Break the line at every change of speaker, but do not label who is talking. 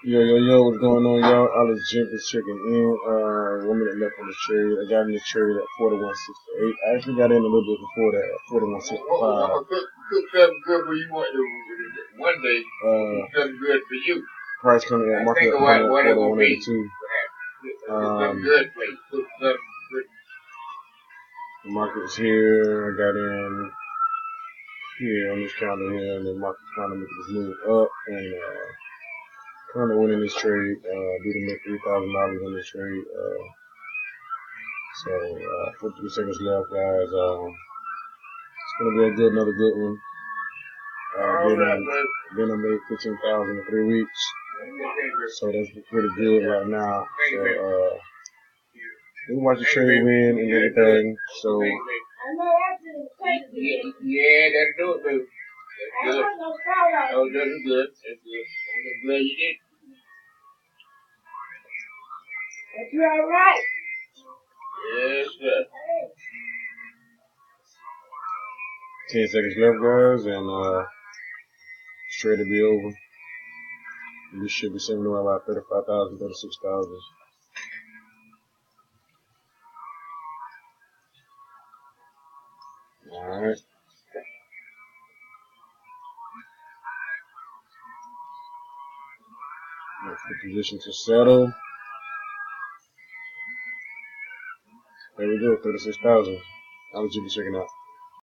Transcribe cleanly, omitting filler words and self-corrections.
Yo, what's going on, y'all? I was just checking in. 1 minute left on the trade. I got in the trade at 41.68. I actually got in a little bit before that, at 41.65.
Cook something good for you one day. Cook something good for you.
Price coming at market at 41.82.
Something good for you. Cook something good.
The market's here. I got in here on this counter here, and the market's trying to make this move up, and currently winning this trade. Due to make $3,000 on this trade. So 53 seconds left, guys. It's gonna be another good one. Been made 15,000 in 3 weeks, so that's pretty good right now. So we watch the trade win and everything. So
yeah, that'll do it, baby. That's good. Oh, that's good. That's good. I'm glad you did.
That's all right.
Yes, sir.
10 seconds left, guys, and trade to be over. This should be sitting around about 35,000, 36,000. All right. That's the position to settle. There we go, 36,000. How would you be checking out?